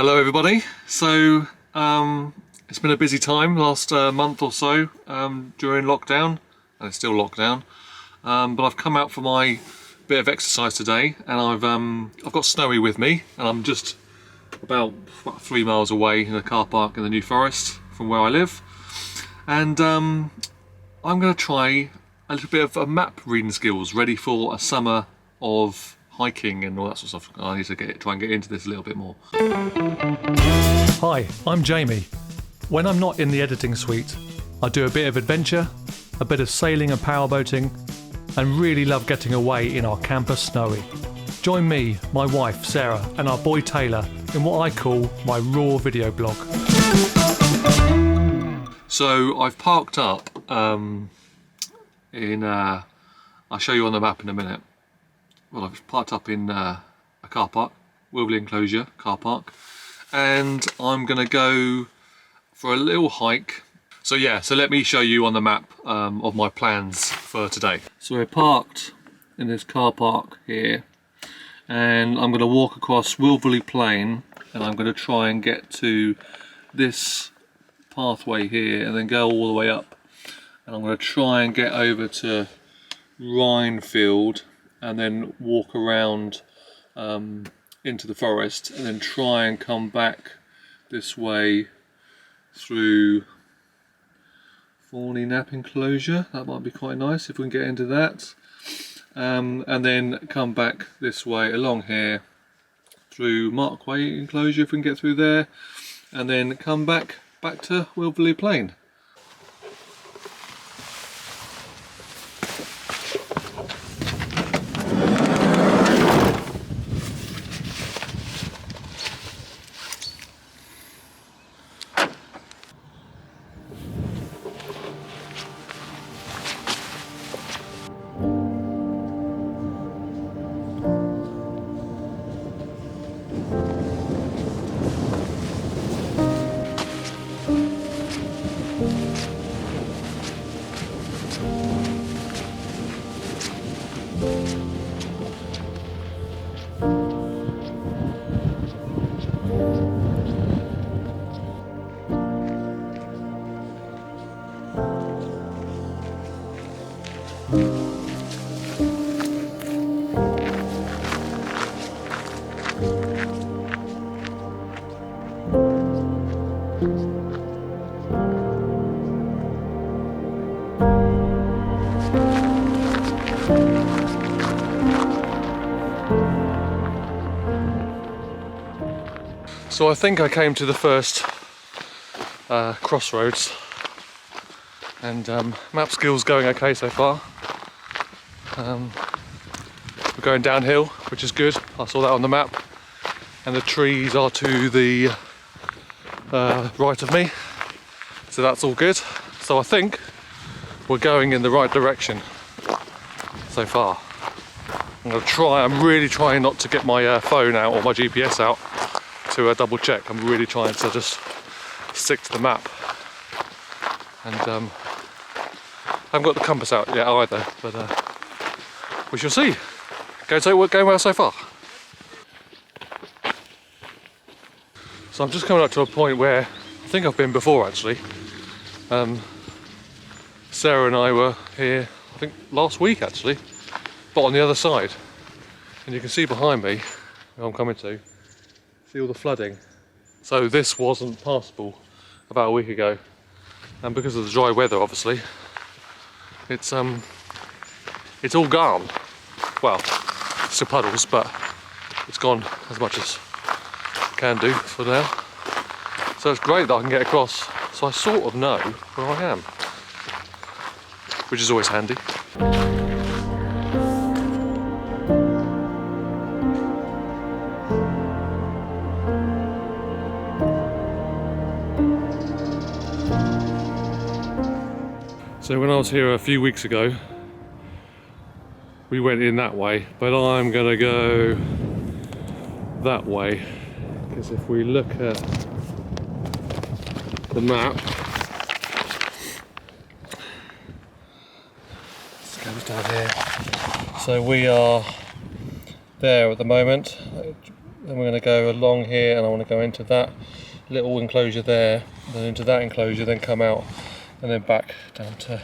Hello everybody. So it's been a busy time last month or so during lockdown, and it's still lockdown. But I've come out for my bit of exercise today, and I've got Snowy with me, and I'm just about 3 miles away in a car park in the New Forest from where I live. And I'm going to try a little bit of a map reading skills, ready for a summer of hiking and all that sort of stuff. I need to try and get into this a little bit more. Hi, I'm Jamie. When I'm not in the editing suite, I do a bit of adventure, a bit of sailing and powerboating, and really love getting away in our camper Snowy. Join me, my wife Sarah, and our boy Taylor in what I call my raw video blog. So I've parked up I'll show you on the map in a minute. Well, I've parked up in a car park, Wilverley Enclosure car park, and I'm gonna go for a little hike. So let me show you on the map of my plans for today. So we're parked in this car park here, and I'm gonna walk across Wilverley Plain, and I'm gonna try and get to this pathway here and then go all the way up, and I'm gonna try and get over to Rhinefield and then walk around into the forest, and then try and come back this way through Thorny Nap Enclosure. That might be quite nice if we can get into that, and then come back this way along here through Markway Enclosure if we can get through there, and then come back to Wilverley Plain. So I think I came to the first crossroads, and map skills going okay so far. We're going downhill, which is good. I saw that on the map, and the trees are to the right of me, so that's all good. So I think we're going in the right direction so far. I'm really trying not to get my phone out or my GPS out to double check. I'm really trying to just stick to the map, and I haven't got the compass out yet either, but we shall see. Going well so far. So I'm just coming up to a point where I think I've been before actually. Sarah and I were here I think last week actually, but on the other side, and you can see behind me where I'm coming to. See all the flooding. So this wasn't passable about a week ago, and because of the dry weather obviously it's all gone. Well, still puddles, but it's gone as much as it can do for now. So it's great that I can get across, so I sort of know where I am, which is always handy. So when I was here a few weeks ago, we went in that way, but I'm gonna go that way, because if we look at the map, it goes down here. So we are there at the moment. then we're going to go along here, and I want to go into that little enclosure there, then into that enclosure, then come out and then back down to...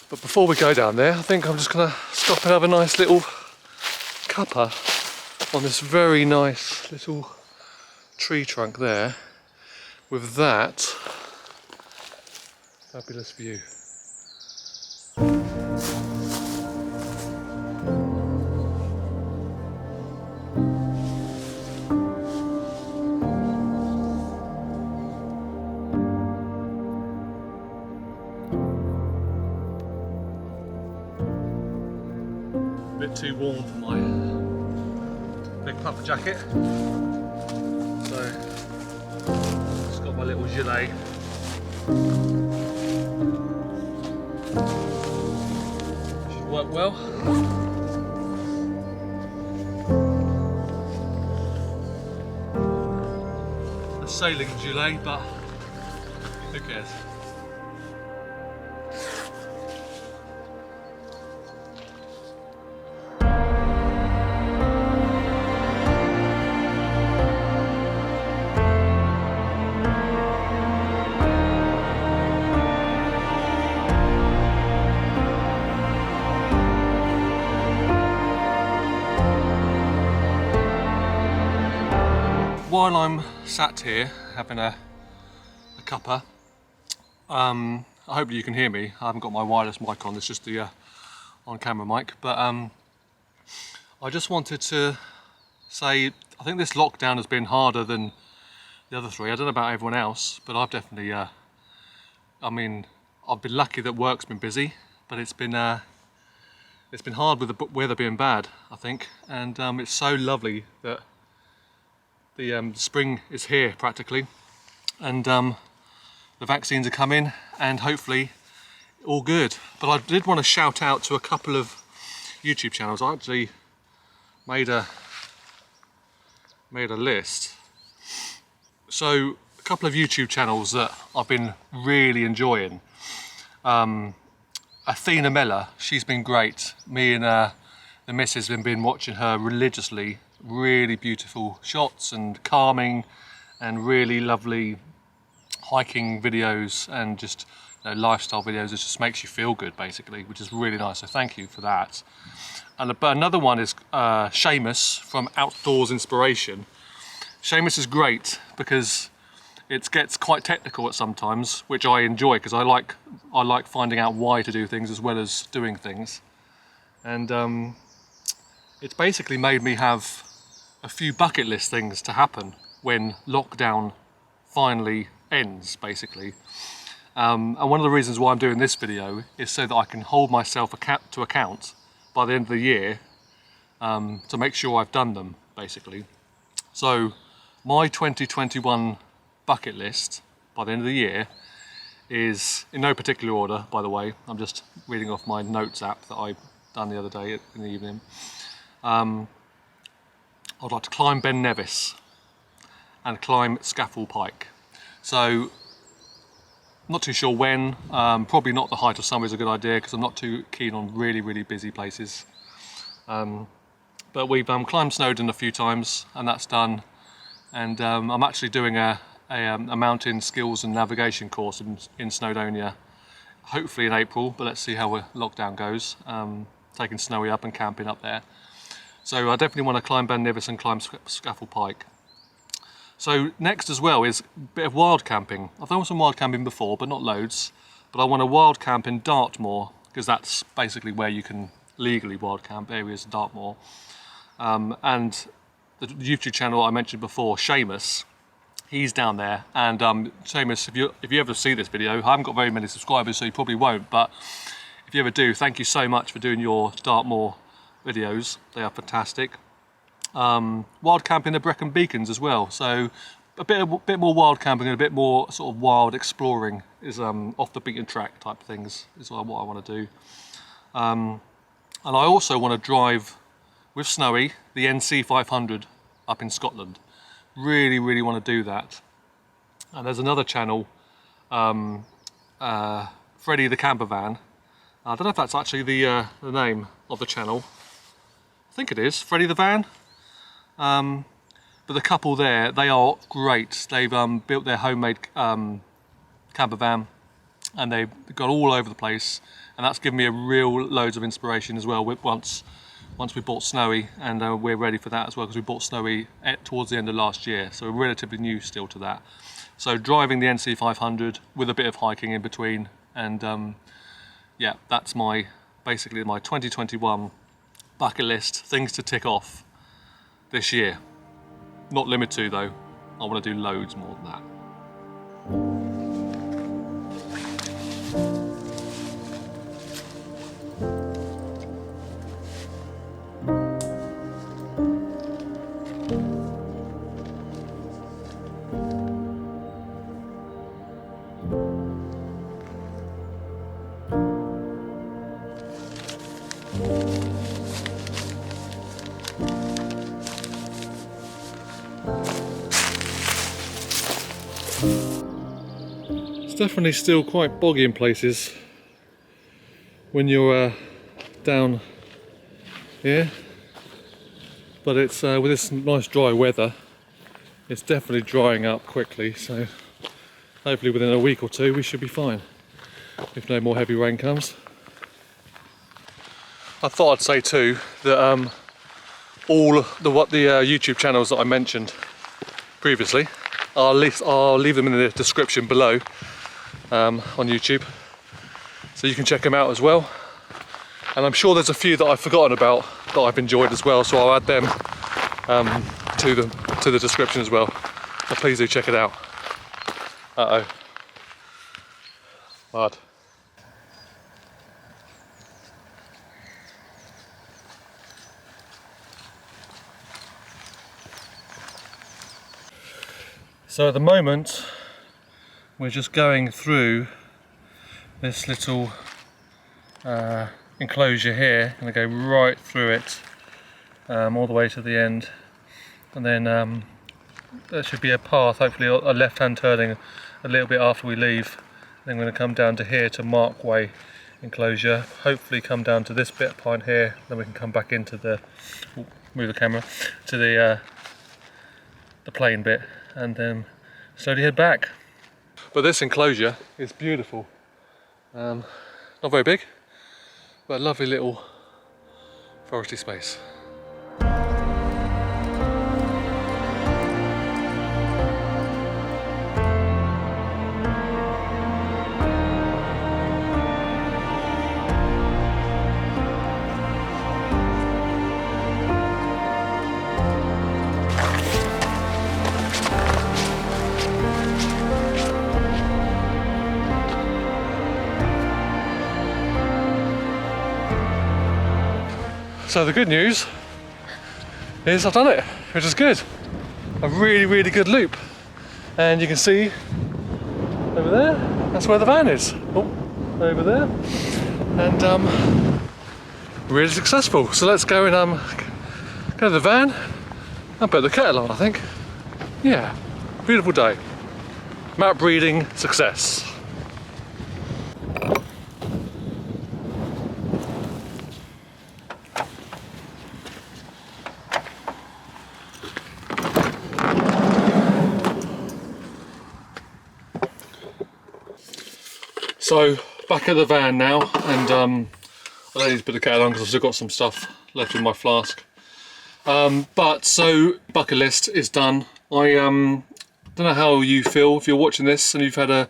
But before we go down there, I think I'm just going to stop and have a nice little cuppa on this very nice little tree trunk there with that fabulous view. A bit too warm for my big puffer jacket, so just got my little gilet. Should work well. A sailing gilet, but who cares? While I'm sat here having a cuppa, I hope you can hear me. I haven't got my wireless mic on, it's just the on-camera mic. But I just wanted to say, I think this lockdown has been harder than the other three. I don't know about everyone else, but I've definitely, I mean, I've been lucky that work's been busy, but it's been hard with the weather being bad, I think. And it's so lovely that the spring is here practically, and the vaccines are coming, and hopefully all good. But I did want to shout out to a couple of YouTube channels. I actually made a list. So a couple of YouTube channels that I've been really enjoying. Athena Mella, she's been great. Me and the missus have been watching her religiously. Really beautiful shots and calming and really lovely hiking videos and just lifestyle videos. It just makes you feel good basically, which is really nice, so thank you for that. And another one is Seamus from Outdoors Inspiration. Seamus is great because it gets quite technical at sometimes, which I enjoy because I like finding out why to do things as well as doing things. And it's basically made me have a few bucket list things to happen when lockdown finally ends, basically. And one of the reasons why I'm doing this video is so that I can hold myself to account by the end of the year to make sure I've done them, basically. So my 2021 bucket list by the end of the year is, in no particular order, by the way, I'm just reading off my notes app that I done the other day in the evening. I'd like to climb Ben Nevis and climb Scafell Pike. So, not too sure when, probably not the height of summer is a good idea because I'm not too keen on really, really busy places. But we've climbed Snowdon a few times and that's done. And I'm actually doing a mountain skills and navigation course in Snowdonia, hopefully in April, but let's see how lockdown goes. Taking Snowy up and camping up there. So I definitely want to climb Ben Nevis and climb Scafell Pike. So next as well is a bit of wild camping. I've done some wild camping before, but not loads. But I want to wild camp in Dartmoor, because that's basically where you can legally wild camp, areas of Dartmoor. And the YouTube channel I mentioned before, Seamus, he's down there. And Seamus, if you ever see this video, I haven't got very many subscribers, so you probably won't, but if you ever do, thank you so much for doing your Dartmoor videos. They are fantastic. Wild camping the Brecon Beacons as well. So a bit more wild camping and a bit more sort of wild exploring is off the beaten track type things is what I want to do. And I also want to drive with Snowy the NC 500 up in Scotland. Really, really want to do that. And there's another channel, Freddie the Camper Van. I don't know if that's actually the name of the channel. I think it is, Freddie the Van. But the couple there, they are great. They've built their homemade camper van, and they've got all over the place, and that's given me a real loads of inspiration as well. Once we bought Snowy, and we're ready for that as well, because we bought Snowy towards the end of last year, so we're relatively new still to that. So driving the NC500 with a bit of hiking in between, and yeah, that's basically my 2021 bucket list, things to tick off this year. Not limited to though, I want to do loads more than that. It's definitely still quite boggy in places when you're down here, but it's with this nice dry weather, it's definitely drying up quickly, so hopefully within a week or two we should be fine if no more heavy rain comes. I thought I'd say too that all the YouTube channels that I mentioned previously, I'll leave them in the description below on YouTube, so you can check them out as well. And I'm sure there's a few that I've forgotten about that I've enjoyed as well, so I'll add them to the description as well. So please do check it out. Uh-oh. Hard. So at the moment we're just going through this little enclosure here. I'm going to go right through it all the way to the end, and then there should be a path, hopefully a left-hand turning a little bit after we leave. Then I'm going to come down to here to Markway enclosure, hopefully come down to this bit point here, then we can come back into the, move the camera, to the plain bit, and then slowly head back. But this enclosure is beautiful. Not very big, but a lovely little foresty space. So the good news is I've done it, which is good. A really, really good loop. And you can see over there, that's where the van is. Oh, over there. And really successful. So let's go and go to the van and put the kettle on, I think. Yeah, beautiful day. Map reading success. So back at the van now, and I don't need to put the kettle on because I've still got some stuff left in my flask. But so bucket list is done. I don't know how you feel if you're watching this and you've had a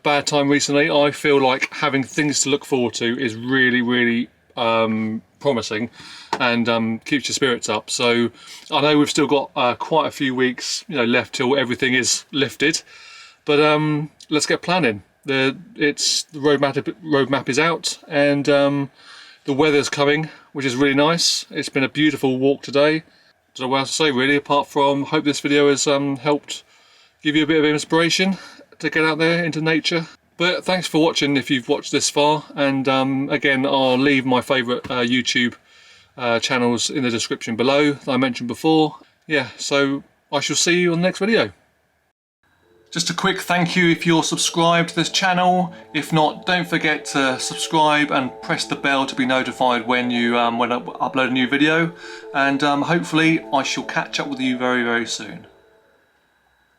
bad time recently. I feel like having things to look forward to is really, really promising, and keeps your spirits up. So I know we've still got quite a few weeks, left till everything is lifted. But let's get planning. The roadmap is out, and the weather's coming, which is really nice. It's been a beautiful walk today. Don't know what else to say really, apart from hope this video has helped give you a bit of inspiration to get out there into nature. But thanks for watching if you've watched this far, and again, I'll leave my favourite YouTube channels in the description below that I mentioned before. Yeah, so I shall see you on the next video. Just a quick thank you if you're subscribed to this channel. If not, don't forget to subscribe and press the bell to be notified when I upload a new video. And hopefully I shall catch up with you very, very soon.